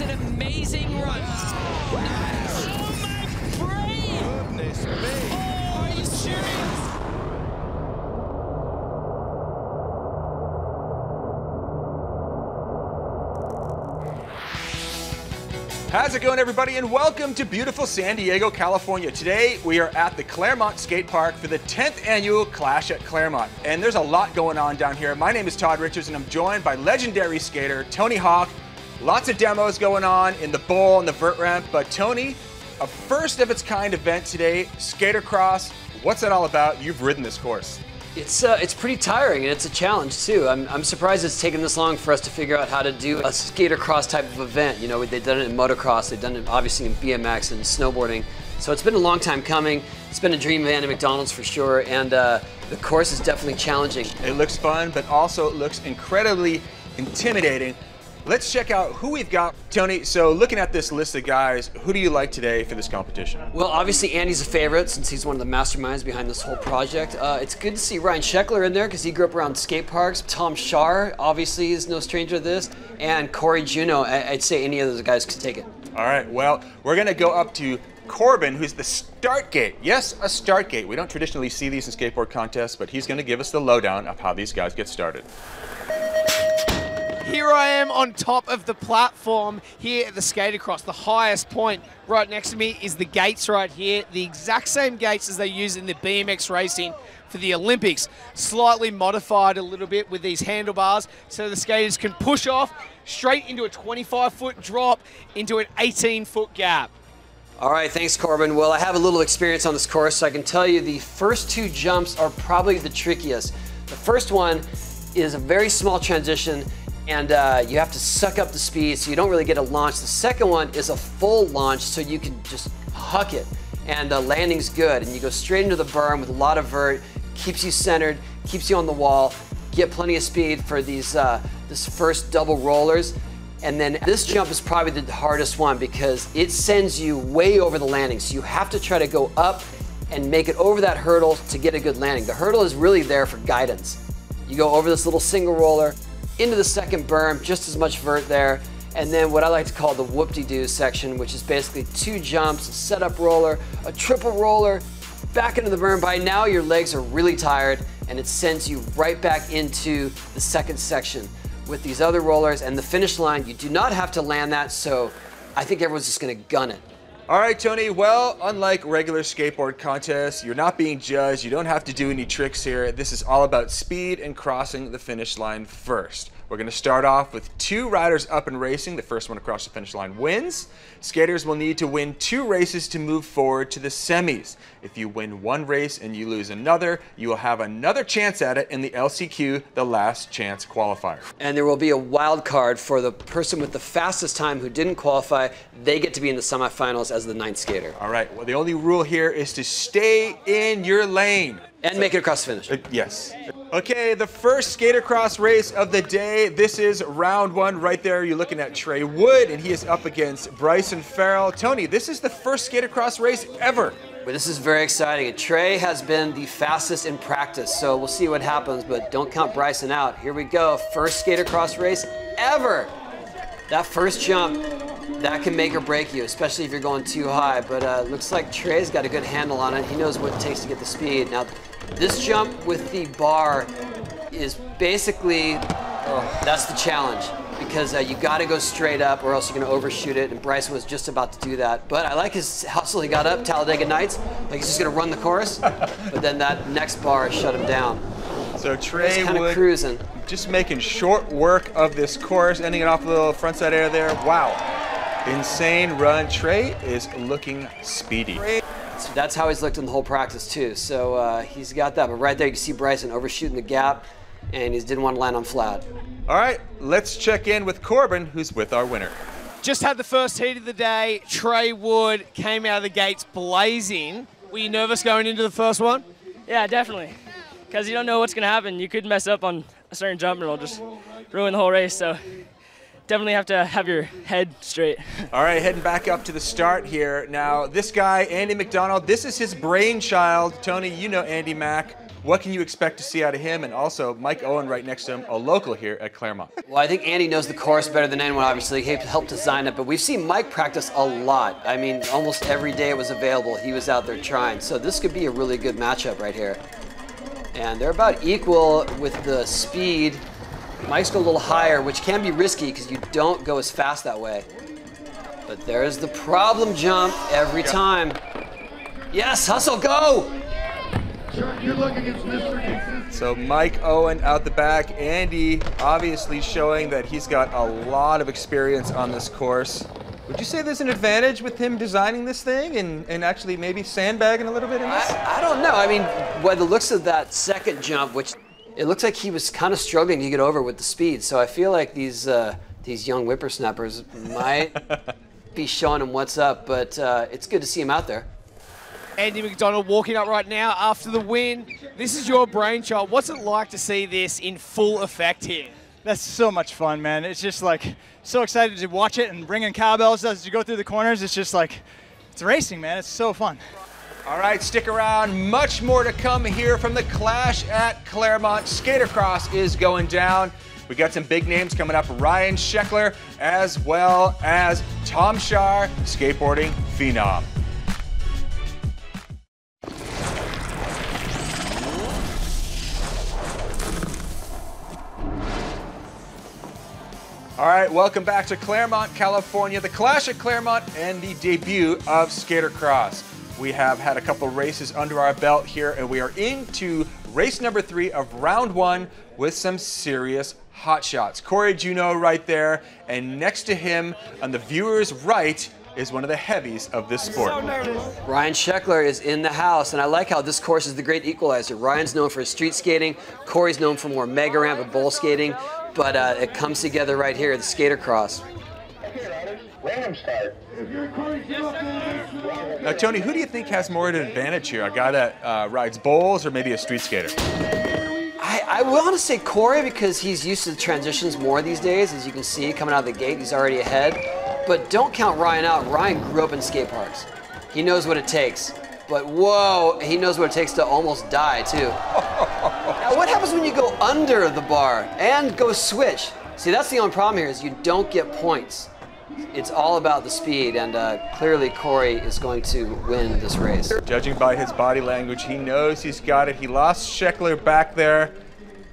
is an amazing run. Nice. Oh my brain! Goodness me. Oh, are you serious? How's it going, everybody, and welcome to beautiful San Diego, California. Today we are at the Claremont Skate Park for the 10th annual Clash at Claremont, and there's a lot going on down here. My name is Todd Richards, and I'm joined by legendary skater Tony Hawk. Lots of demos going on in the bowl and the vert ramp, but Tony, a first of its kind event today, Skatercross. What's that all about? You've ridden this course. It's pretty tiring, and it's a challenge too. I'm surprised it's taken this long for us to figure out how to do a Skatercross type of event. You know, they've done it in motocross, they've done it obviously in BMX and snowboarding. So it's been a long time coming. It's been a dream of Andy Macdonald's for sure, and the course is definitely challenging. It looks fun, but also it looks incredibly intimidating. Let's check out who we've got. Tony, so looking at this list of guys, who do you like today for this competition? Well, obviously Andy's a favorite since he's one of the masterminds behind this whole project. It's good to see Ryan Sheckler in there because he grew up around skate parks. Tom Shar obviously is no stranger to this. And Corey Juno, I'd say any of those guys could take it. All right, well, we're gonna go up to Corbin, who's the start gate. Yes, a start gate. We don't traditionally see these in skateboard contests, but he's gonna give us the lowdown of how these guys get started. Here I am on top of the platform here at the Skatercross, the highest point. Right next to me is the gates right here, the exact same gates as they use in the BMX racing for the Olympics. Slightly modified a little bit with these handlebars so the skaters can push off straight into a 25-foot drop into an 18-foot gap. All right, thanks Corbin. Well, I have a little experience on this course, so I can tell you the first two jumps are probably the trickiest. The first one is a very small transition, and you have to suck up the speed so you don't really get a launch. The second one is a full launch so you can just huck it, and the landing's good, and you go straight into the berm with a lot of vert, keeps you centered, keeps you on the wall, get plenty of speed for these this first double rollers. And then this jump is probably the hardest one because it sends you way over the landing, so you have to try to go up and make it over that hurdle to get a good landing. The hurdle is really there for guidance. You go over this little single roller, into the second berm, just as much vert there, and then what I like to call the whoop-de-doo section, which is basically two jumps, a setup roller, a triple roller, back into the berm. By now your legs are really tired, and it sends you right back into the second section with these other rollers, and the finish line, you do not have to land that, so I think everyone's just gonna gun it. All right, Tony, well, unlike regular skateboard contests, you're not being judged. You don't have to do any tricks here. This is all about speed and crossing the finish line first. We're gonna start off with two riders up and racing. The first one across the finish line wins. Skaters will need to win 2 races to move forward to the semis. If you win 1 race and you lose another, you will have another chance at it in the LCQ, the last chance qualifier. And there will be a wild card for the person with the fastest time who didn't qualify. They get to be in the semifinals as the 9th skater. All right, well, the only rule here is to stay in your lane. And make it across the finish. Yes. Okay, the first Skatercross race of the day. This is round 1 right there. You're looking at Trey Wood, and he is up against Bryson Farrell. Tony, this is the first Skatercross race ever. But this is very exciting. Trey has been the fastest in practice, so we'll see what happens, but don't count Bryson out. Here we go, first Skatercross race ever. That first jump, that can make or break you, especially if you're going too high, but looks like Trey's got a good handle on it. He knows what it takes to get the speed. Now, this jump with the bar is basically, that's the challenge, because you gotta go straight up or else you're gonna overshoot it, and Bryson was just about to do that. But I like his hustle. He got up, Talladega Nights, like he's just gonna run the course, but then that next bar shut him down. So Trey Wood cruising. Just making short work of this course, ending it off a little frontside air there. Wow, insane run. Trey is looking speedy. So that's how he's looked in the whole practice too. So he's got that, but right there you can see Bryson overshooting the gap, and he didn't want to land on flat. All right, let's check in with Corbin, who's with our winner. Just had the first heat of the day. Trey Wood came out of the gates blazing. Were you nervous going into the first one? Yeah, definitely. Because you don't know what's going to happen. You could mess up on a certain jump and it'll just ruin the whole race. So definitely have to have your head straight. All right, heading back up to the start here. Now, this guy, Andy Macdonald, this is his brainchild. Tony, you know Andy Mac. What can you expect to see out of him? And also Mike Owen right next to him, a local here at Claremont. Well, I think Andy knows the course better than anyone, obviously. He helped design it, but we've seen Mike practice a lot. I mean, almost every day it was available, he was out there trying. So this could be a really good matchup right here. And they're about equal with the speed. Mike's go a little higher, which can be risky because you don't go as fast that way. But there's the problem jump every time. Yes, hustle, go! So Mike Owen out the back. Andy obviously showing that he's got a lot of experience on this course. Would you say there's an advantage with him designing this thing and actually maybe sandbagging a little bit in this? I don't know. I mean, by the looks of that second jump, which it looks like he was kind of struggling to get over with the speed. So I feel like these young whippersnappers might be showing him what's up, but it's good to see him out there. Andy Macdonald walking up right now after the win. This is your brainchild. What's it like to see this in full effect here? That's so much fun, man. It's just like so excited to watch it and bring in cowbells as you go through the corners. It's just like, it's racing, man. It's so fun. All right, stick around. Much more to come here from the Clash at Claremont. Skatercross is going down. We got some big names coming up. Ryan Sheckler, as well as Tom Shar, skateboarding phenom. All right, welcome back to Claremont, California, the Clash at Claremont and the debut of Skatercross. We have had a couple races under our belt here, and we are into race number 3 of round 1 with some serious hot shots. Corey Juneau right there, and next to him on the viewer's right is one of the heavies of this sport. Ryan Sheckler is in the house, and I like how this course is the great equalizer. Ryan's known for his street skating, Corey's known for more mega ramp and bowl skating, but it comes together right here at the Skatercross. Now, Tony, who do you think has more of an advantage here? A guy that rides bowls or maybe a street skater? I want to say Corey because he's used to the transitions more these days. As you can see, coming out of the gate, he's already ahead. But don't count Ryan out. Ryan grew up in skate parks. He knows what it takes. But whoa, he knows what it takes to almost die, too. Now, what happens when you go under the bar and go switch? See, that's the only problem here is you don't get points. It's all about the speed, and clearly Corey is going to win this race. Judging by his body language, he knows he's got it. He lost Sheckler back there.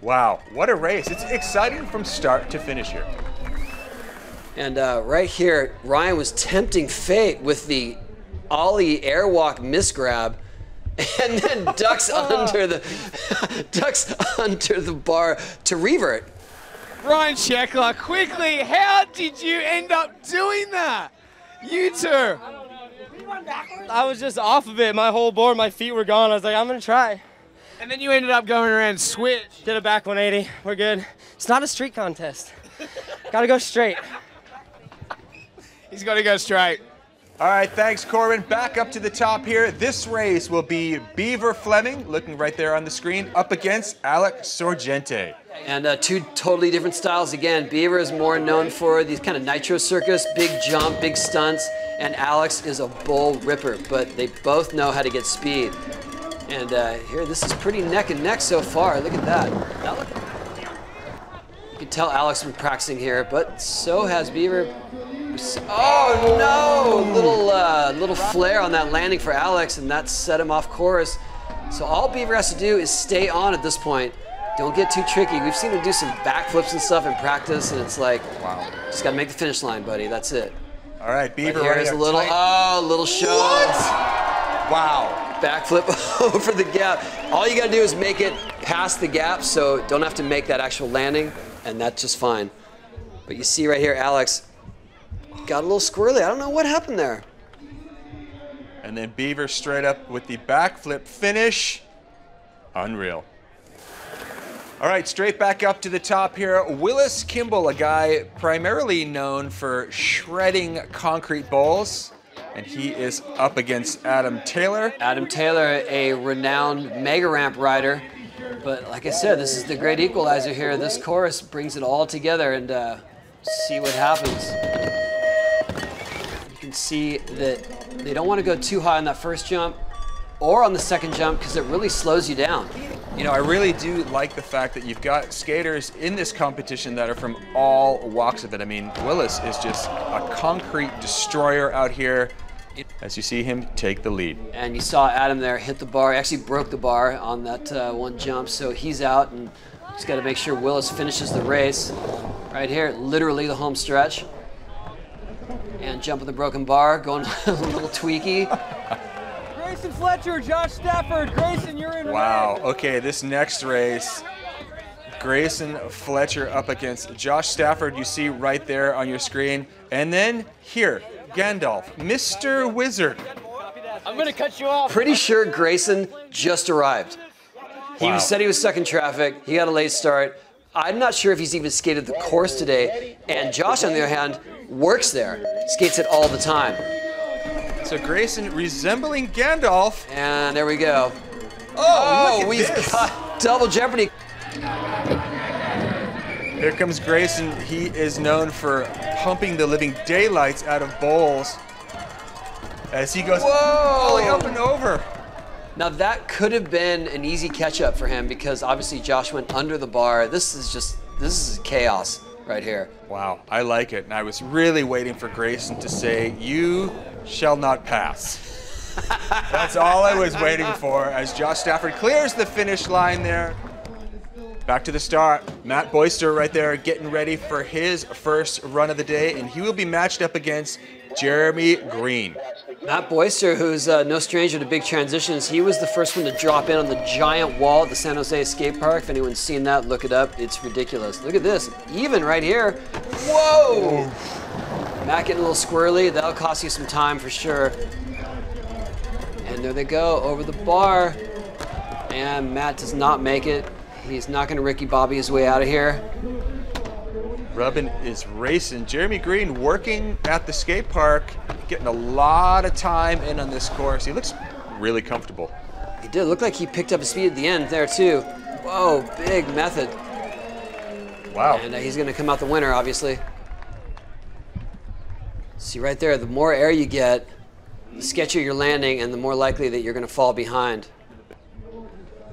Wow, what a race. It's exciting from start to finish here. And right here, Ryan was tempting fate with the ollie airwalk misgrab, and then ducks under the bar to revert. Ryan Sheckler, quickly, how did you end up doing that? You two. I was just off of it. My whole board, my feet were gone. I was like, I'm going to try. And then you ended up going around switch. Did a back 180. We're good. It's not a street contest. Got to go straight. He's got to go straight. All right, thanks, Corbin. Back up to the top here. This race will be Beaver Fleming, looking right there on the screen, up against Alex Sorgente. And two totally different styles. Again, Beaver is more known for these kind of nitro circus, big jump, big stunts, and Alex is a bull ripper, but they both know how to get speed. And here, this is pretty neck and neck so far. Look at that. You can tell Alex has been practicing here, but so has Beaver. Oh no! Little flare on that landing for Alex, and that set him off course. So all Beaver has to do is stay on at this point. Don't get too tricky. We've seen him do some backflips and stuff in practice, and it's like, wow, just gotta make the finish line, buddy. That's it. All right, Beaver. Right here's a little, little show. What? Wow. Backflip over the gap. All you gotta do is make it past the gap, so don't have to make that actual landing, and that's just fine. But you see right here, Alex got a little squirrely. I don't know what happened there. And then Beaver straight up with the backflip finish. Unreal. All right, straight back up to the top here. Willis Kimball, a guy primarily known for shredding concrete bowls. And he is up against Adam Taylor. Adam Taylor, a renowned mega ramp rider. But like I said, this is the great equalizer here. This chorus brings it all together, and see what happens. You can see that they don't want to go too high on that first jump or on the second jump because it really slows you down. You know, I really do like the fact that you've got skaters in this competition that are from all walks of it. I mean, Willis is just a concrete destroyer out here, as you see him take the lead. And you saw Adam there hit the bar, actually broke the bar on that one jump, so he's out, and just got to make sure Willis finishes the race. Right here, literally the home stretch. And jumping the broken bar, going a little tweaky. Grayson Fletcher, Josh Stafford. Grayson, you're in. Wow, okay, this next race, Grayson Fletcher up against Josh Stafford, you see right there on your screen. And then here, Gandalf, Mr. Wizard. I'm gonna cut you off. Pretty sure Grayson just arrived. He said he was stuck in traffic. He got a late start. I'm not sure if he's even skated the course today. And Josh, on the other hand, works there, skates it all the time. So Grayson resembling Gandalf. And there we go. Oh, we've got double jeopardy. Here comes Grayson. He is known for pumping the living daylights out of bowls as he goes falling up and over. Now that could have been an easy catch-up for him because obviously Josh went under the bar. This is chaos right here. Wow, I like it. And I was really waiting for Grayson to say, "You shall not pass." That's all I was waiting for as Josh Stafford clears the finish line there. Back to the start. Matt Boyster right there getting ready for his first run of the day, and he will be matched up against Jeremy Green. Matt Boyster, who's no stranger to big transitions, he was the first one to drop in on the giant wall at the San Jose skate park. If anyone's seen that, look it up. It's ridiculous. Look at this, even right here. Whoa! Matt getting a little squirrely. That'll cost you some time for sure. And there they go, over the bar. And Matt does not make it. He's not going to Ricky Bobby his way out of here. Rubin is racing. Jeremy Green working at the skate park, getting a lot of time in on this course. He looks really comfortable. He did look like he picked up his speed at the end there too. Whoa, big method. Wow. And he's going to come out the winner, obviously. See right there, the more air you get, the sketchier your landing and the more likely that you're going to fall behind.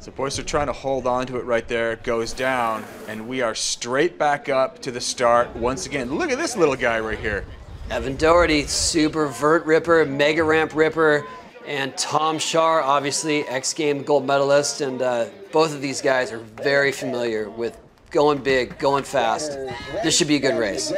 So Boyster trying to hold on to it right there, goes down, and we are straight back up to the start once again. Look at this little guy right here. Evan Doherty, super vert ripper, mega ramp ripper, and Tom Shar, obviously X-Games gold medalist, and both of these guys are very familiar with going big, going fast. This should be a good race.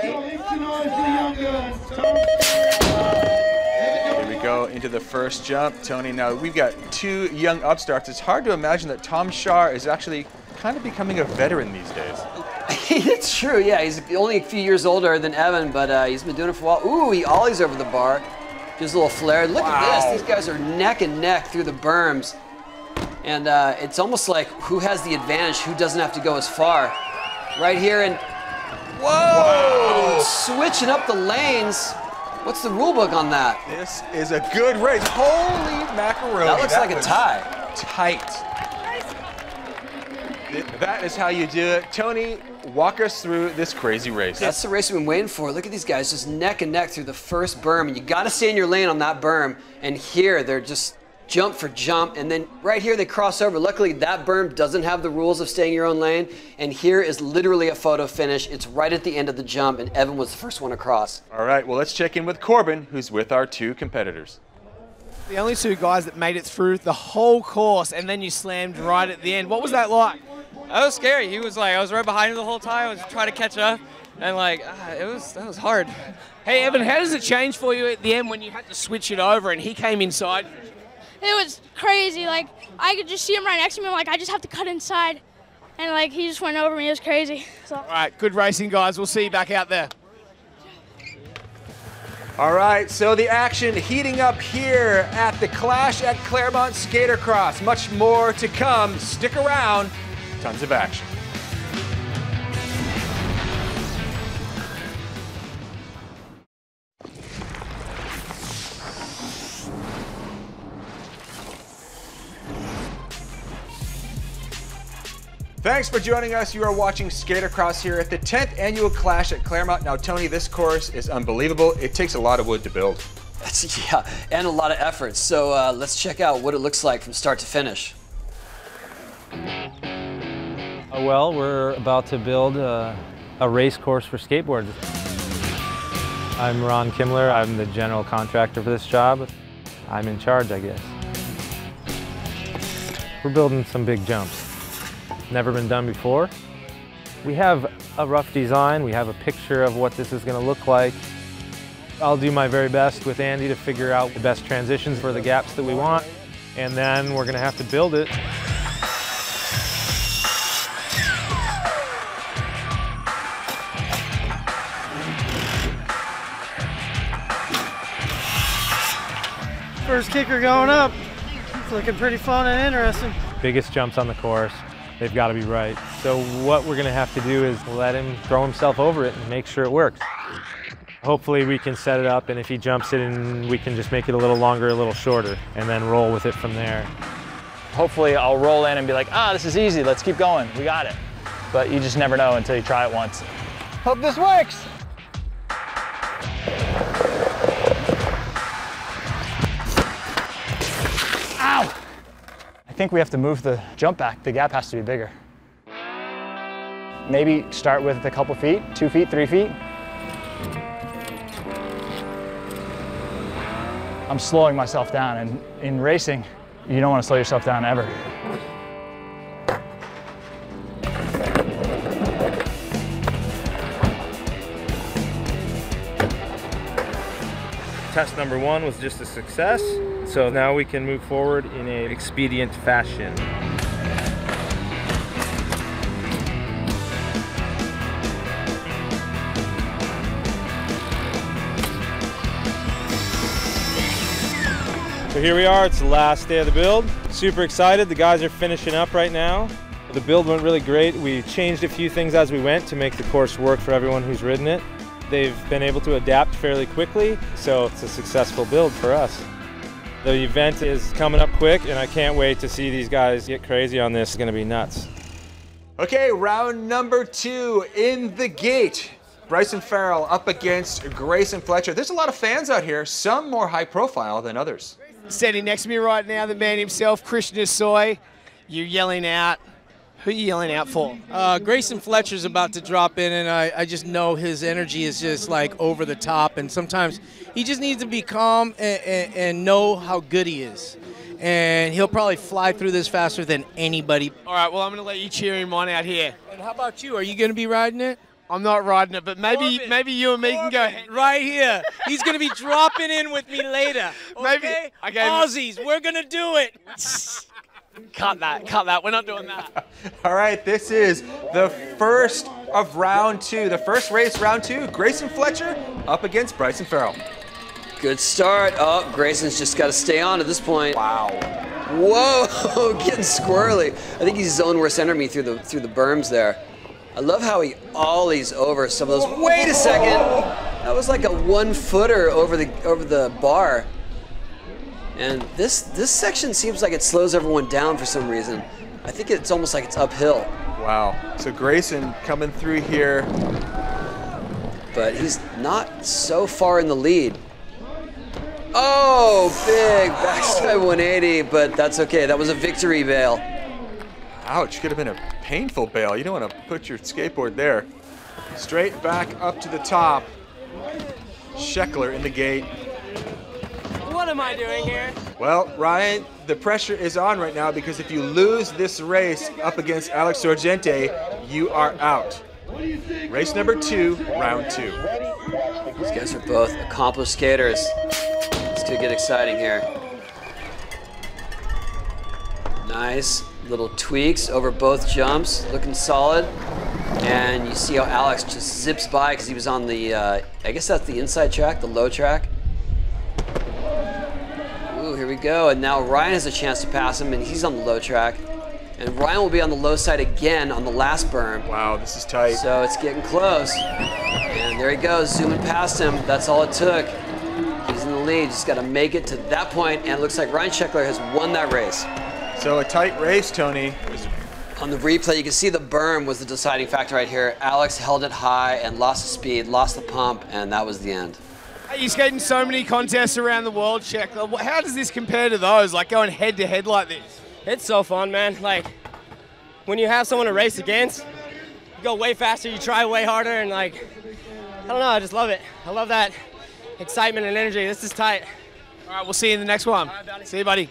Go into the first jump. Tony, now we've got two young upstarts. It's hard to imagine that Tom Shar is actually kind of becoming a veteran these days. It's true, yeah. He's only a few years older than Evan, but he's been doing it for a while. Ooh, he ollies over the bar. Gives a little flare. Look at this. These guys are neck and neck through the berms. And it's almost like who has the advantage, who doesn't have to go as far. Right here, and whoa! Wow. Switching up the lanes. What's the rule book on that? This is a good race. Holy macaroni. That looks like a tie. Tight. That is how you do it. Tony, walk us through this crazy race. That's the race we've been waiting for. Look at these guys just neck and neck through the first berm. And you got to stay in your lane on that berm. And here, they're just jump for jump. And then right here, they cross over. Luckily, that berm doesn't have the rules of staying in your own lane. And here is literally a photo finish. It's right at the end of the jump. And Evan was the first one across. All right, well, let's check in with Corbin, who's with our two competitors. The only two guys that made it through the whole course, and then you slammed right at the end. What was that like? That was scary. He was like, I was right behind him the whole time. I was trying to catch up, and like, that was hard. Hey, Evan, how does it change for you at the end when you had to switch it over and he came inside? It was crazy. Like, I could just see him right next to me. I'm like, I just have to cut inside. And like, he just went over me. It was crazy. So. All right, good racing, guys. We'll see you back out there. All right, so the action heating up here at the Clash at Claremont Skatercross. Much more to come. Stick around. Tons of action. Thanks for joining us. You are watching Skatercross here at the 10th annual Clash at Claremont. Now, Tony, this course is unbelievable. It takes a lot of wood to build. Yeah, and a lot of effort. So let's check out what it looks like from start to finish. Well, we're about to build a race course for skateboarders. I'm Ron Kimler. I'm the general contractor for this job. I'm in charge, I guess. We're building some big jumps. Never been done before. We have a rough design. We have a picture of what this is going to look like. I'll do my very best with Andy to figure out the best transitions for the gaps that we want, and then we're going to have to build it. First kicker going up. It's looking pretty fun and interesting. Biggest jumps on the course, they've got to be right. So what we're going to have to do is let him throw himself over it and make sure it works. Hopefully we can set it up, and if he jumps it in, we can just make it a little longer, a little shorter, and then roll with it from there. Hopefully I'll roll in and be like, this is easy, let's keep going, we got it. But you just never know until you try it once. Hope this works. Ow! I think we have to move the jump back. The gap has to be bigger. Maybe start with a couple feet, 2 feet, 3 feet. I'm slowing myself down, and in racing, you don't want to slow yourself down ever. Test number 1 was just a success, so now we can move forward in an expedient fashion. So here we are, it's the last day of the build. Super excited, the guys are finishing up right now. The build went really great. We changed a few things as we went to make the course work for everyone who's ridden it. They've been able to adapt fairly quickly, so it's a successful build for us. The event is coming up quick, and I can't wait to see these guys get crazy on this. It's gonna be nuts. Okay, round number 2 in the gate. Bryson Farrell up against Grayson Fletcher. There's a lot of fans out here, some more high profile than others. Standing next to me right now, the man himself, Christian Asoy. You're yelling out. Who are you yelling out for? Grayson Fletcher's about to drop in, and I just know his energy is just like over the top, and sometimes he just needs to be calm and know how good he is. And he'll probably fly through this faster than anybody. All right, well, I'm going to let you cheer him on out here. And how about you? Are you going to be riding it? I'm not riding it, but maybe you and me can go right here. He's going to be dropping in with me later. Okay? Maybe. Aussies, we're going to do it. Cut that. We're not doing that. All right, this is the first of round 2. The first race, round 2. Grayson Fletcher up against Bryson Farrell. Good start. Oh, Grayson's just got to stay on at this point. Wow. Whoa, getting squirrely. I think he's his own worst enemy through the berms there. I love how he ollies over some of those. Wait a second. That was like a 1-footer over the bar. And this section seems like it slows everyone down for some reason. I think it's almost like it's uphill. Wow. So Grayson coming through here. But he's not so far in the lead. Oh, big backside 180, but that's okay. That was a victory bail. Ouch, could have been a painful bail. You don't want to put your skateboard there. Straight back up to the top. Sheckler in the gate. What am I doing here? Well, Ryan, the pressure is on right now because if you lose this race up against Alex Sorgente, you are out. Race number 2, round 2. These guys are both accomplished skaters. This could get exciting here. Nice little tweaks over both jumps, looking solid. And you see how Alex just zips by because he was on the, I guess that's the inside track, the low track. Ooh, here we go. And now Ryan has a chance to pass him, and he's on the low track. And Ryan will be on the low side again on the last berm. Wow, this is tight. So it's getting close. And there he goes, zooming past him. That's all it took. He's in the lead, just got to make it to that point, and it looks like Ryan Sheckler has won that race. So a tight race, Tony. On the replay, you can see the berm was the deciding factor right here. Alex held it high and lost the speed, lost the pump, and that was the end. Hey, you skate in so many contests around the world, Sheckler. How does this compare to those, like going head-to-head like this? It's so fun, man. Like, when you have someone to race against, you go way faster, you try way harder, and like, I don't know, I just love it. I love that excitement and energy. This is tight. All right, we'll see you in the next one. See you, buddy.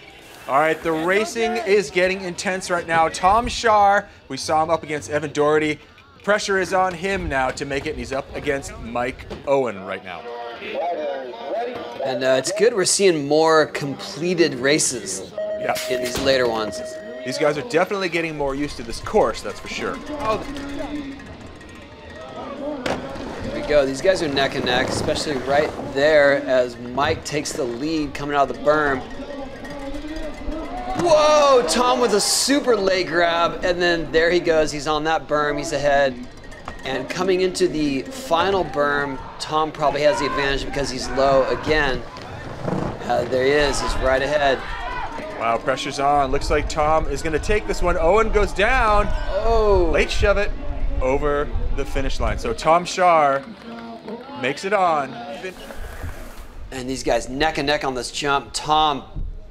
All right, the racing is getting intense right now. Tom Shar, we saw him up against Evan Doherty. Pressure is on him now to make it, and he's up against Mike Owen right now. And it's good we're seeing more completed races in these later ones. These guys are definitely getting more used to this course, that's for sure. There we go. These guys are neck and neck, especially right there as Mike takes the lead coming out of the berm. Whoa, Tom with a super leg grab, and then there he goes. He's on that berm, he's ahead. And coming into the final berm, Tom probably has the advantage because he's low again. There he is, he's right ahead. Wow, pressure's on. Looks like Tom is going to take this one. Owen goes down. Oh. Late shove it over the finish line. So Tom Shar makes it on. And these guys neck and neck on this jump. Tom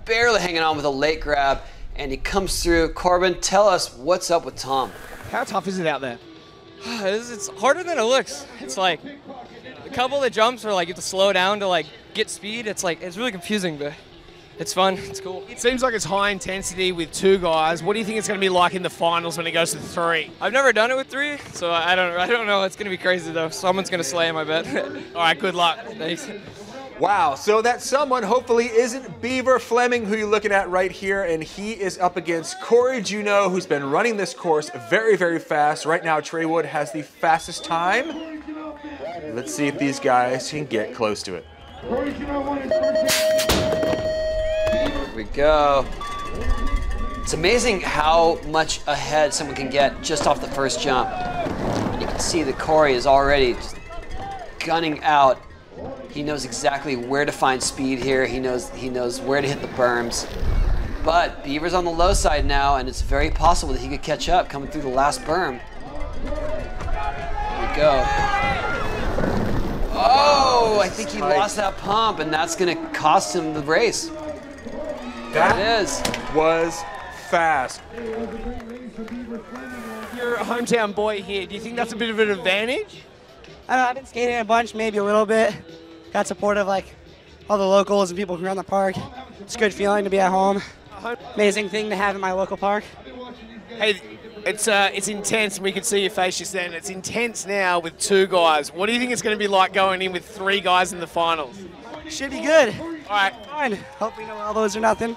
barely hanging on with a late grab, and he comes through. Corbin, tell us what's up with Tom. How tough is it out there? It's harder than it looks. It's like a couple of the jumps are like you have to slow down to like get speed. It's like it's really confusing, but it's fun. It's cool. It seems like it's high intensity with 2 guys. What do you think it's going to be like in the finals when it goes to 3? I've never done it with 3, so I don't know. It's going to be crazy though. Someone's going to slay him, I bet. All right, good luck. Thanks. Wow, so that someone hopefully isn't Beaver Fleming, who you're looking at right here, and he is up against Corey Juneau, who's been running this course very, very fast. Right now, Trey Wood has the fastest time. Let's see if these guys can get close to it. Here we go. It's amazing how much ahead someone can get just off the first jump. You can see that Corey is already just gunning out. He knows exactly where to find speed here. He knows where to hit the berms. But Beaver's on the low side now, and it's very possible that he could catch up coming through the last berm. Here we go. Oh, I think he lost that pump, and that's going to cost him the race. That there it is. Was fast. You're a hometown boy here. Do you think that's a bit of an advantage? I don't know, I've been skating a bunch, maybe a little bit. Got support of like all the locals and people from around the park. It's a good feeling to be at home. Amazing thing to have in my local park. Hey, it's intense. We could see your face just then. It's intense now with 2 guys. What do you think it's going to be like going in with 3 guys in the finals? Should be good. All right. Fine. Hopefully no elbows or nothing.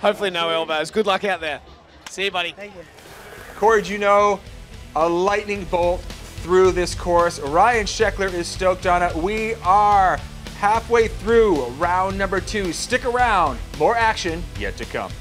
Hopefully no elbows. Good luck out there. See you, buddy. Thank you. Corey Juneau, a lightning bolt through this course. Ryan Sheckler is stoked on it. We are halfway through round number 2. Stick around. More action yet to come.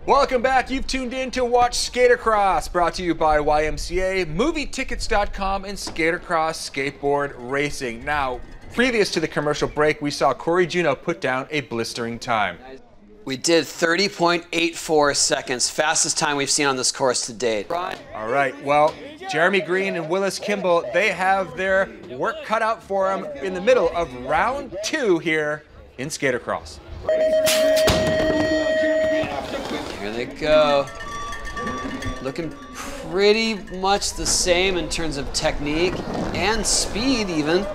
Welcome back. You've tuned in to watch Skatercross, brought to you by YMCA, MovieTickets.com, and Skatercross Skateboard Racing. Now, previous to the commercial break, we saw Corey Juneau put down a blistering time. We did 30.84 seconds, fastest time we've seen on this course to date. All right, well, Jeremy Green and Willis Kimball, they have their work cut out for them in the middle of round 2 here in Skatercross. Here they go. Looking pretty much the same in terms of technique and speed even.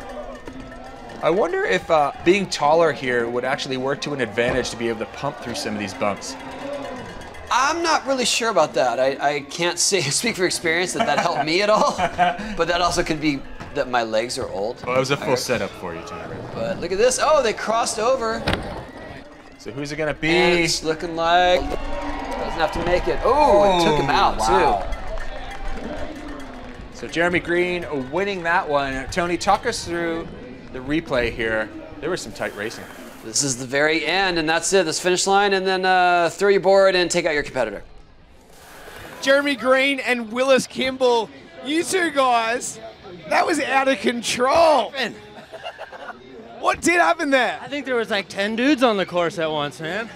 I wonder if being taller here would actually work to an advantage to be able to pump through some of these bumps. I'm not really sure about that. I can't speak for experience that helped me at all, but that also could be that my legs are old. Well, it was a full setup for you, Tony. But look at this. Oh, they crossed over. So who's it going to be? And it's looking like doesn't have to make it. Oh, it took him out too. So Jeremy Green winning that one. Tony, talk us through the replay here. There was some tight racing. This is the very end, and that's it. This finish line, and then throw your board and take out your competitor. Jeremy Green and Willis Kimball, you 2 guys, that was out of control. What did happen there? I think there was like 10 dudes on the course at once, man.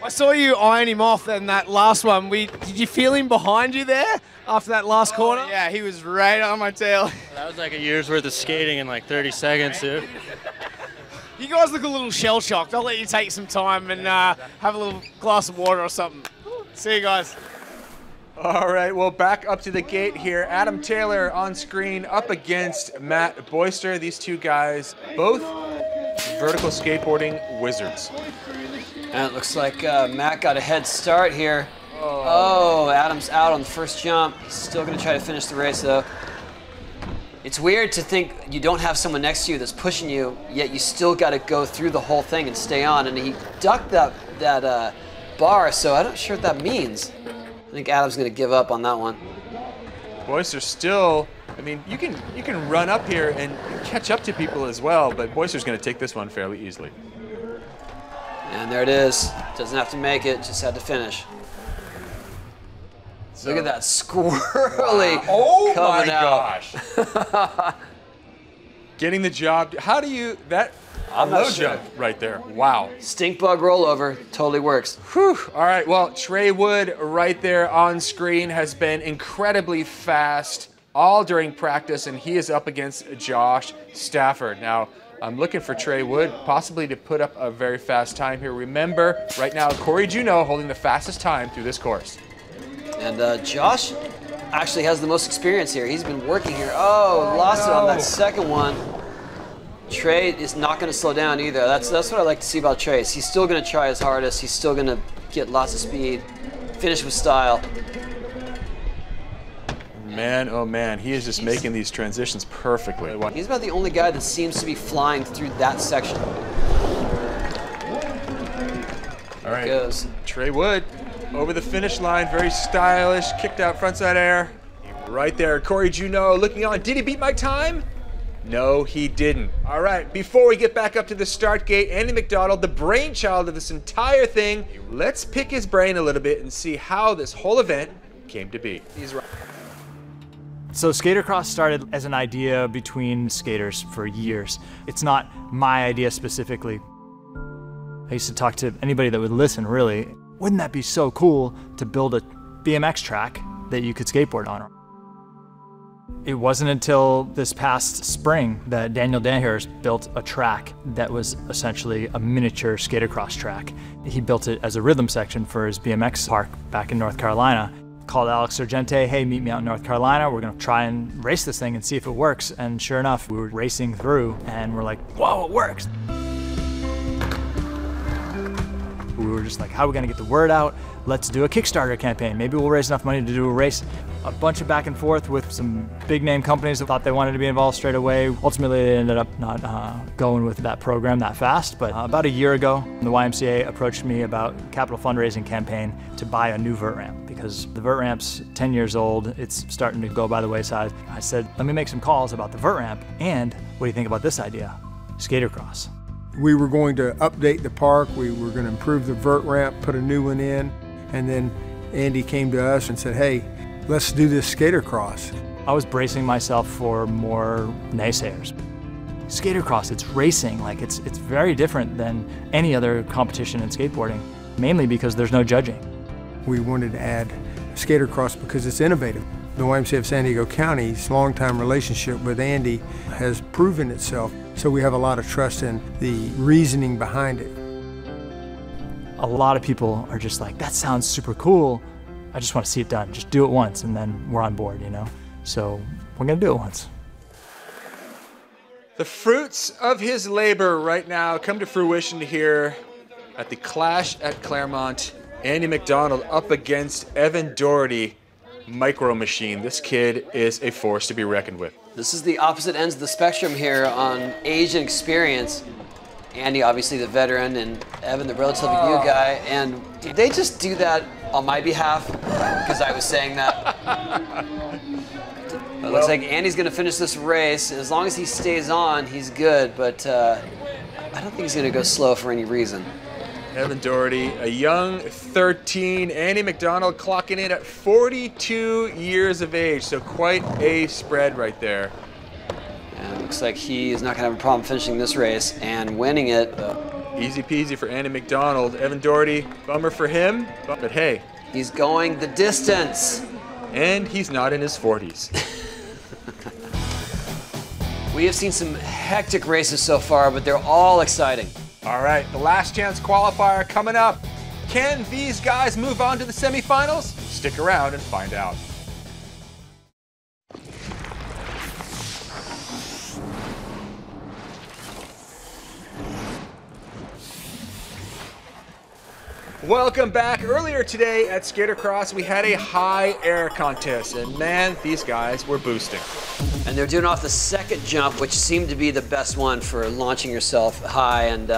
I saw you iron him off in that last one. Did you feel him behind you there after that last corner? Yeah, he was right on my tail. That was like a year's worth of skating in like 30 seconds, dude. You guys look a little shell-shocked. I'll let you take some time and have a little glass of water or something. See you guys. All right, well, back up to the gate here. Adam Taylor on screen up against Matt Boyster. These two guys, both vertical skateboarding wizards. And it looks like Matt got a head start here. Oh, Adam's out on the first jump. He's still going to try to finish the race, though. It's weird to think you don't have someone next to you that's pushing you, yet you still got to go through the whole thing and stay on. And he ducked that bar, so I'm not sure what that means. I think Adam's going to give up on that one. Boyster's still, I mean, you can run up here and catch up to people as well, but Boyster's going to take this one fairly easily. And there it is. Doesn't have to make it, just had to finish. So, look at that squirrely coming out. Gosh. Getting the job. How do you, I'm low not sure. jump right there. Wow. Stink bug rollover, totally works. Whew. All right, well, Trey Wood right there on screen has been incredibly fast all during practice, and he is up against Josh Stafford. Now, I'm looking for Trey Wood possibly to put up a very fast time here. Remember, right now, Corey Juneau holding the fastest time through this course. And Josh actually has the most experience here. He's been working here. Oh, lost it on that second one. Trey is not going to slow down either. That's what I like to see about Trey. He's still going to try his hardest. He's still going to get lots of speed, finish with style. Man, oh man, he is just making these transitions perfectly. He's about the only guy that seems to be flying through that section. All right, goes Trey Wood over the finish line, very stylish, kicked out frontside air. Right there, Corey Juneau looking on. Did he beat my time? No, he didn't. All right, before we get back up to the start gate, Andy Macdonald, the brainchild of this entire thing, let's pick his brain a little bit and see how this whole event came to be. He's right. So Skatercross started as an idea between skaters for years. It's not my idea specifically. I used to talk to anybody that would listen, really. Wouldn't that be so cool to build a BMX track that you could skateboard on? It wasn't until this past spring that Daniel Danhers built a track that was essentially a miniature Skatercross track. He built it as a rhythm section for his BMX park back in North Carolina. Called Alex Sargente, hey, meet me out in North Carolina. We're gonna try and race this thing and see if it works. And sure enough, we were racing through and we're like, whoa, it works. We were just like, how are we gonna get the word out? Let's do a Kickstarter campaign. Maybe we'll raise enough money to do a race. A bunch of back and forth with some big name companies that thought they wanted to be involved straight away. Ultimately, they ended up not going with that program that fast. But about a year ago, the YMCA approached me about a capital fundraising campaign to buy a new vert ramp because the vert ramp's 10 years old. It's starting to go by the wayside. I said, let me make some calls about the vert ramp. And what do you think about this idea? Skatercross. We were going to update the park. We were going to improve the vert ramp, put a new one in. And then Andy came to us and said, hey, let's do this Skatercross. I was bracing myself for more naysayers. Skatercross, it's racing. Like it's very different than any other competition in skateboarding, mainly because there's no judging. We wanted to add Skatercross because it's innovative. The YMCA of San Diego County's longtime relationship with Andy has proven itself, so we have a lot of trust in the reasoning behind it. A lot of people are just like, that sounds super cool. I just want to see it done. Just do it once and then we're on board, you know? So we're gonna do it once. The fruits of his labor right now come to fruition here at the Clash at Claremont. Andy Macdonald up against Evan Doherty, Micro Machine. This kid is a force to be reckoned with. This is the opposite ends of the spectrum here on age and experience. Andy, obviously the veteran, and Evan, the relatively new guy. And did they just do that on my behalf? Because I was saying that. It looks like Andy's going to finish this race. As long as he stays on, he's good. But I don't think he's going to go slow for any reason. Evan Doherty, a young 13. Andy Macdonald clocking in at 42 years of age. So quite a spread right there. And it looks like he is not going to have a problem finishing this race and winning it. Easy peasy for Andy Macdonald. Evan Doherty, bummer for him, but hey. He's going the distance. And he's not in his 40s. We have seen some hectic races so far, but they're all exciting. All right, the last chance qualifier coming up. Can these guys move on to the semifinals? Stick around and find out. Welcome back. Earlier today at Skatercross, we had a high air contest, and man, these guys were boosting. And they're doing off the second jump, which seemed to be the best one for launching yourself high. And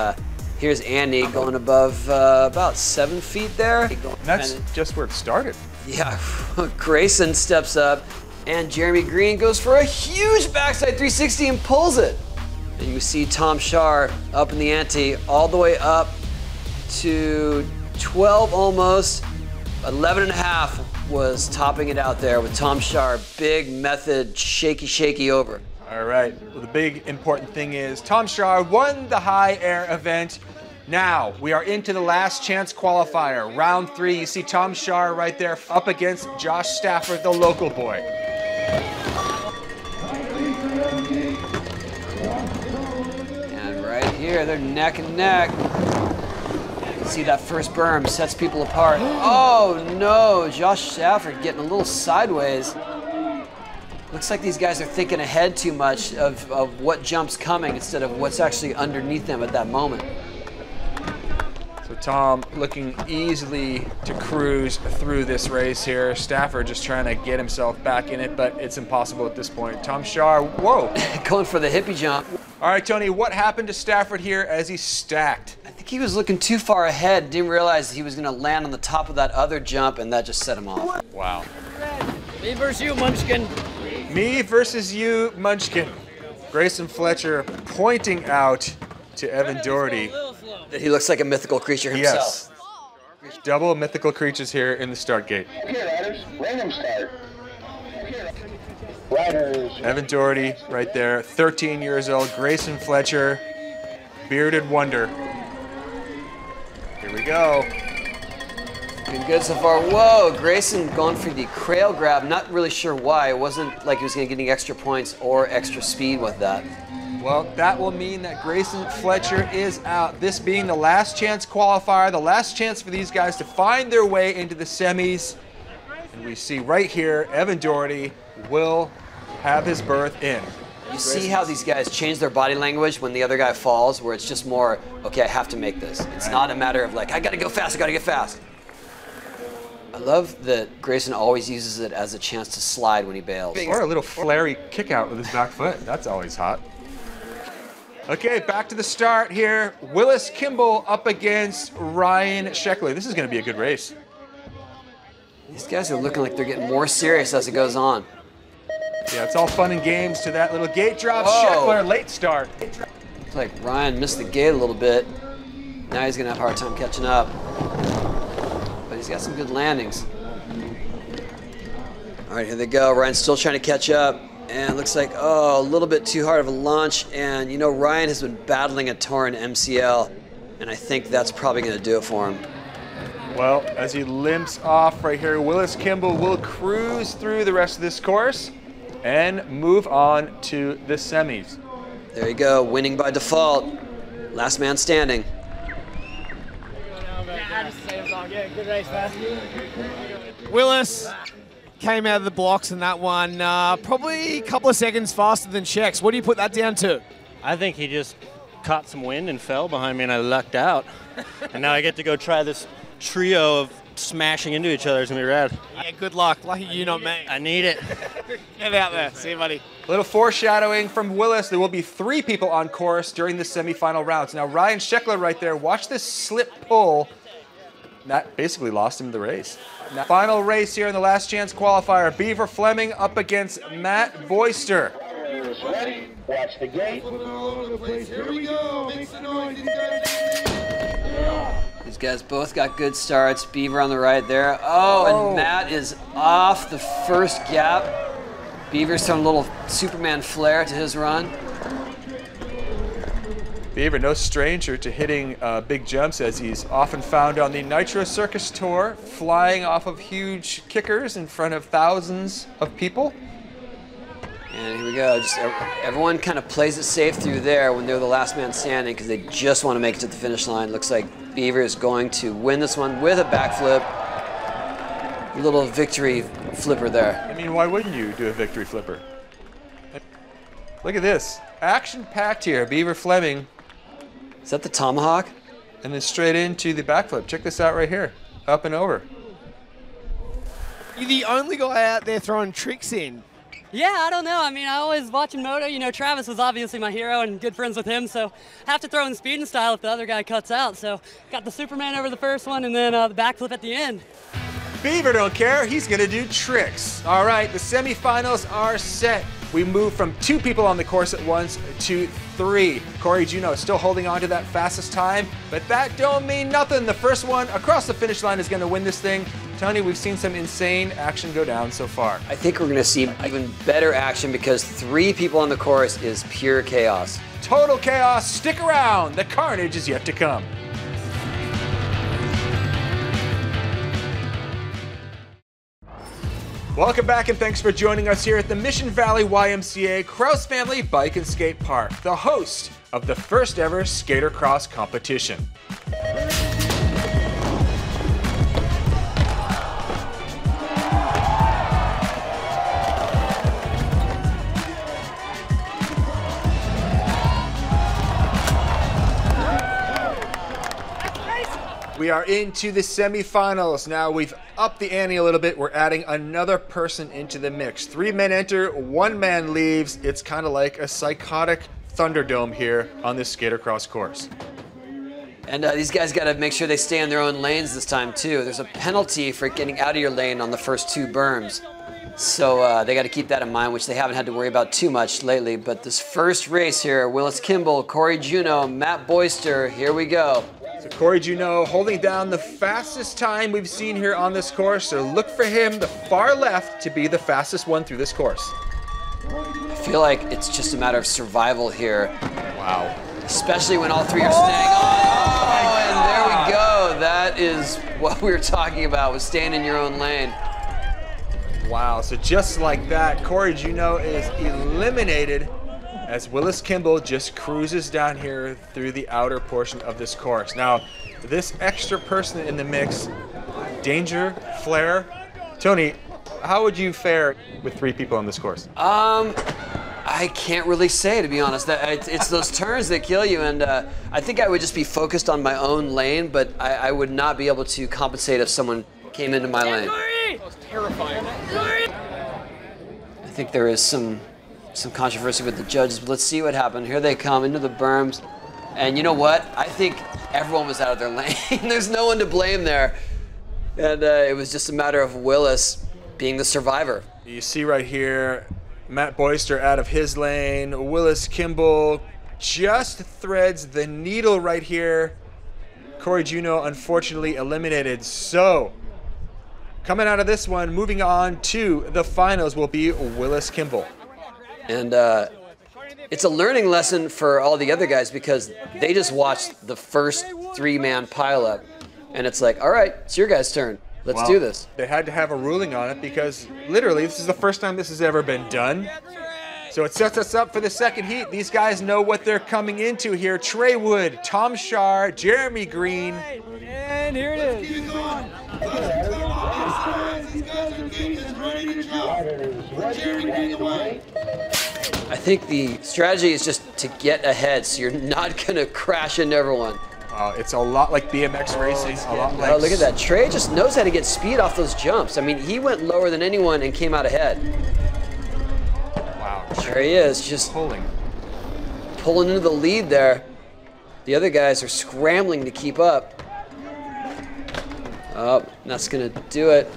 here's Andy going above about 7 feet there. And that's just where it started. Yeah, Grayson steps up, and Jeremy Green goes for a huge backside 360 and pulls it. And you see Tom Shar up in the ante, all the way up to 12 almost. 11 and a half was topping it out there with Tom Shar. Big method, shaky over. All right, well, the big important thing is Tom Shar won the high air event. Now we are into the last chance qualifier, round 3. You see Tom Shar right there up against Josh Stafford, the local boy. And right here, they're neck and neck. See that first berm sets people apart. Oh no, Josh Stafford getting a little sideways. Looks like these guys are thinking ahead too much of what jump's coming instead of what's actually underneath them at that moment. So Tom looking easily to cruise through this race here. Stafford just trying to get himself back in it, but it's impossible at this point. Tom Shar, whoa. Going for the hippie jump. All right, Tony, what happened to Stafford here as he stacked? I think he was looking too far ahead, didn't realize he was going to land on the top of that other jump, and that just set him off. Wow. Me versus you, Munchkin. Me versus you, Munchkin. Grayson Fletcher pointing out to Evan Doherty that he looks like a mythical creature himself. Yes. Double mythical creatures here in the start gate. Okay, riders, random start. Riders. Evan Doherty right there, 13 years old. Grayson Fletcher, bearded wonder. Here we go. Been good so far. Whoa, Grayson going for the crail grab. Not really sure why. It wasn't like he was going to get any extra points or extra speed with that. Well, that will mean that Grayson Fletcher is out. This being the last chance qualifier, the last chance for these guys to find their way into the semis. And we see right here, Evan Doherty will have his berth in. You see how these guys change their body language when the other guy falls, where it's just more, okay, I have to make this. It's not a matter of like, I gotta go fast, I gotta get fast. I love that Grayson always uses it as a chance to slide when he bails. Or a little flary kick out with his back foot. That's always hot. Okay, back to the start here. Willis Kimball up against Ryan Sheckler. This is gonna be a good race. These guys are looking like they're getting more serious as it goes on. Yeah, it's all fun and games to that little gate drop. Whoa. Sheckler, late start. Looks like Ryan missed the gate a little bit. Now he's gonna have a hard time catching up. But he's got some good landings. All right, here they go. Ryan's still trying to catch up. And it looks like, oh, a little bit too hard of a launch. And you know, Ryan has been battling a torn MCL. And I think that's probably gonna do it for him. Well, as he limps off right here, Willis Kimball will cruise through the rest of this course and move on to the semis. There you go, winning by default. Last man standing. Good race, man. Willis came out of the blocks in that one, probably a couple of seconds faster than Shex. What do you put that down to? I think he just caught some wind and fell behind me, and I lucked out. And now I get to go try this trio of smashing into each other. It's gonna be rad. Yeah, good luck. Lucky you, not me. I need it. Get out there. See you, buddy. A little foreshadowing from Willis. There will be 3 people on course during the semifinal rounds. Now, Ryan Sheckler right there. Watch this slip pull. That basically lost him the race. Now, final race here in the last chance qualifier. Beaver Fleming up against Matt Boyster. Ready? Watch the gate. Here we go. Make some noise. These guys both got good starts. Beaver on the right there. Oh, and Matt is off the first gap. Beaver's throwing a little Superman flare to his run. Beaver, no stranger to hitting big jumps, as he's often found on the Nitro Circus Tour, flying off of huge kickers in front of thousands of people. And here we go. Just everyone kind of plays it safe through there when they're the last man standing because they just want to make it to the finish line. Looks like Beaver is going to win this one with a backflip. A little victory flipper there. I mean, why wouldn't you do a victory flipper? Look at this. Action-packed here. Beaver Fleming. Is that the tomahawk? And then straight into the backflip. Check this out right here. Up and over. You're the only guy out there throwing tricks in. Yeah, I don't know. I mean, I always watching moto. You know, Travis was obviously my hero and good friends with him, so I have to throw in speed and style if the other guy cuts out. So got the Superman over the first one and then the backflip at the end. Beaver don't care. He's going to do tricks. All right, the semifinals are set. We move from 2 people on the course at once to 3. Corey Juno is still holding on to that fastest time, but that don't mean nothing. The first one across the finish line is going to win this thing. Tony, we've seen some insane action go down so far. I think we're going to see even better action because 3 people on the course is pure chaos. Total chaos. Stick around. The carnage is yet to come. Welcome back and thanks for joining us here at the Mission Valley YMCA Krause Family Bike and Skate Park, the host of the first ever Skatercross competition. We are into the semifinals. Now we've upped the ante a little bit. We're adding another person into the mix. 3 men enter, 1 man leaves. It's kind of like a psychotic Thunderdome here on this Skatercross course. And these guys got to make sure they stay in their own lanes this time too. There's a penalty for getting out of your lane on the first 2 berms. So they got to keep that in mind, which they haven't had to worry about too much lately. But this first race here, Willis Kimball, Corey Juno, Matt Boyster, here we go. So Corey Juno holding down the fastest time we've seen here on this course. So look for him, the far left, to be the fastest one through this course. I feel like it's just a matter of survival here. Wow. Especially when all 3 are staying on. Oh, and there we go. That is what we were talking about, was staying in your own lane. Wow, so just like that, Corey Juno is eliminated as Willis Kimball just cruises down here through the outer portion of this course. Now, this extra person in the mix, Danger, Flair. Tony, how would you fare with 3 people on this course? I can't really say, to be honest. It's those turns that kill you, and I think I would just be focused on my own lane, but I would not be able to compensate if someone came into my lane. That was terrifying. I think there is some controversy with the judges, but let's see what happened. Here they come into the berms, and you know what? I think everyone was out of their lane. There's no one to blame there, and it was just a matter of Willis being the survivor. You see right here, Matt Boyster out of his lane. Willis Kimball just threads the needle right here. Corey Juno unfortunately eliminated. So coming out of this one, moving on to the finals will be Willis Kimball. And it's a learning lesson for all the other guys because they just watched the first 3-man pileup. And it's like, all right, it's your guys' turn. Let's do this. They had to have a ruling on it because literally this is the first time this has ever been done. So it sets us up for the second heat. These guys know what they're coming into here. Trey Wood, Tom Schaar, Jeremy Green. And here it is. I think the strategy is just to get ahead so you're not going to crash into everyone. It's a lot like BMX racing. A lot like... Oh, look at that. Trey just knows how to get speed off those jumps. I mean, he went lower than anyone and came out ahead. Wow. There he is, just pulling into the lead there. The other guys are scrambling to keep up. Oh, that's going to do it.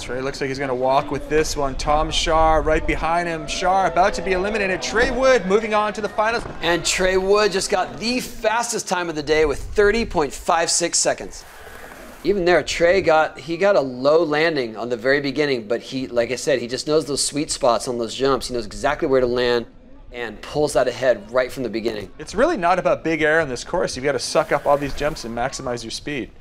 Trey looks like he's going to walk with this one. Tom Schaar right behind him. Schaar about to be eliminated. Trey Wood moving on to the finals. And Trey Wood just got the fastest time of the day with 30.56 seconds. Even there, Trey got a low landing on the very beginning, but he, like I said, he just knows those sweet spots on those jumps. He knows exactly where to land and pulls that ahead right from the beginning. It's really not about big air on this course. You've got to suck up all these jumps and maximize your speed.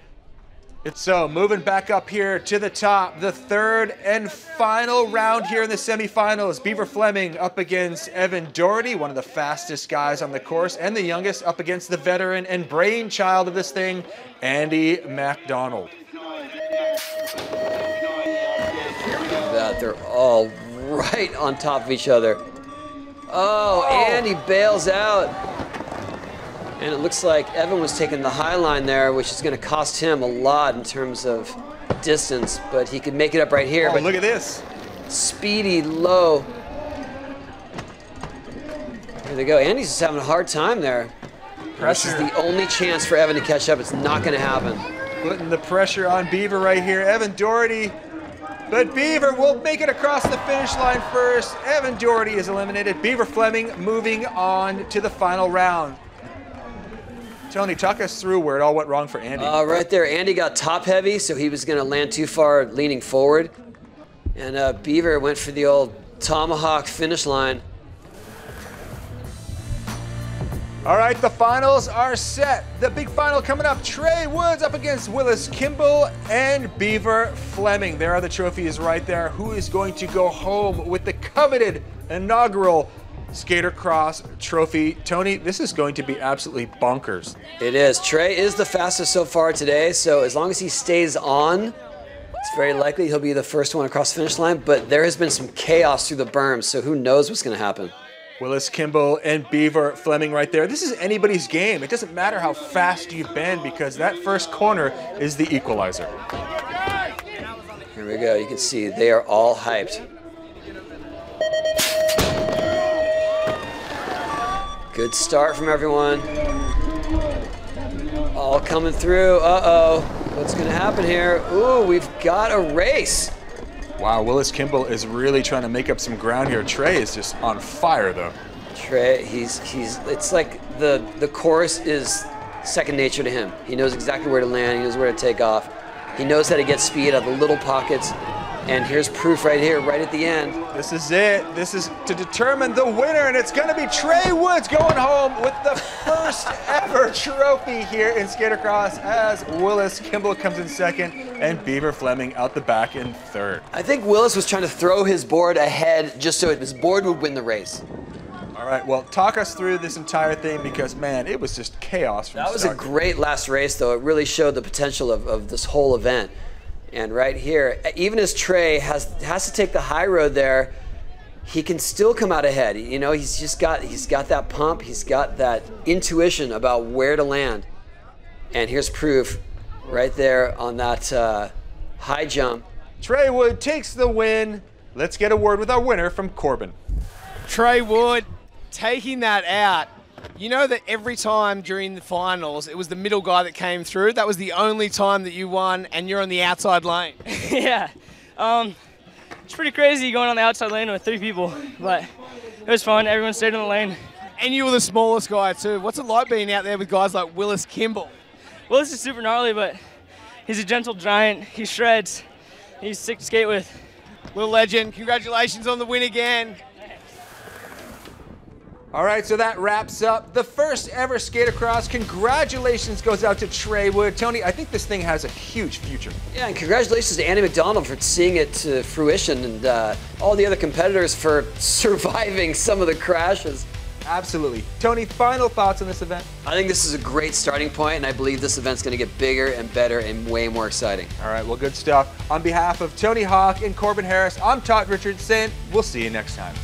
So moving back up here to the top, the third and final round here in the semifinals. Beaver Fleming up against Evan Doherty, one of the fastest guys on the course, and the youngest up against the veteran and brainchild of this thing, Andy Macdonald. They're all right on top of each other. Oh, Andy bails out. And it looks like Evan was taking the high line there, which is going to cost him a lot in terms of distance, but he could make it up right here. Oh, but look at this. Speedy, low. Here they go. Andy's just having a hard time there. Pressure. This is the only chance for Evan to catch up. It's not going to happen. Putting the pressure on Beaver right here. Evan Doherty. But Beaver will make it across the finish line first. Evan Doherty is eliminated. Beaver Fleming moving on to the final round. Tony, talk us through where it all went wrong for Andy. Right there, Andy got top heavy, so he was going to land too far leaning forward. And Beaver went for the old tomahawk finish line. All right, the finals are set. The big final coming up, Trey Woods up against Willis Kimball and Beaver Fleming. There are the trophies right there. Who is going to go home with the coveted inaugural Skatercross trophy? Tony, this is going to be absolutely bonkers. It is. Trey is the fastest so far today, so as long as he stays on, it's very likely he'll be the first one across the finish line, but there has been some chaos through the berms, so who knows what's going to happen. Willis Kimball and Beaver Fleming right there. This is anybody's game. It doesn't matter how fast you've been because that first corner is the equalizer. Here we go. You can see they are all hyped. Good start from everyone. All coming through. Uh-oh. What's going to happen here? Ooh, we've got a race. Wow, Willis Kimball is really trying to make up some ground here. Trey is just on fire, though. Trey, it's like the course is second nature to him. He knows exactly where to land. He knows where to take off. He knows how to get speed out of the little pockets. And here's proof right here, right at the end. This is it. This is to determine the winner, and it's going to be Trey Woods going home with the first ever trophy here in Skatercross as Willis Kimball comes in second and Beaver Fleming out the back in third. I think Willis was trying to throw his board ahead just so his board would win the race. All right, well, talk us through this entire thing because, man, it was just chaos from That was start. a great last race, though. It really showed the potential of this whole event. And right here, even as Trey has to take the high road there, he can still come out ahead. You know, he's got that pump, he's got that intuition about where to land. And here's proof right there on that high jump. Trey Wood takes the win. Let's get a word with our winner from Corbin. Trey Wood taking that out. You know that every time during the finals, it was the middle guy that came through. That was the only time that you won, and you're on the outside lane. Yeah. It's pretty crazy going on the outside lane with 3 people, but it was fun. Everyone stayed in the lane. And you were the smallest guy, too. What's it like being out there with guys like Willis Kimball? Willis is super gnarly, but he's a gentle giant. He shreds. He's sick to skate with. Little legend. Congratulations on the win again. All right, so that wraps up the first ever Skatercross. Congratulations goes out to Trey Wood. Tony, I think this thing has a huge future. Yeah, and congratulations to Andy Macdonald for seeing it to fruition and all the other competitors for surviving some of the crashes. Absolutely. Tony, final thoughts on this event? I think this is a great starting point, and I believe this event's going to get bigger and better and way more exciting. All right, well, good stuff. On behalf of Tony Hawk and Corbin Harris, I'm Todd Richardson. We'll see you next time.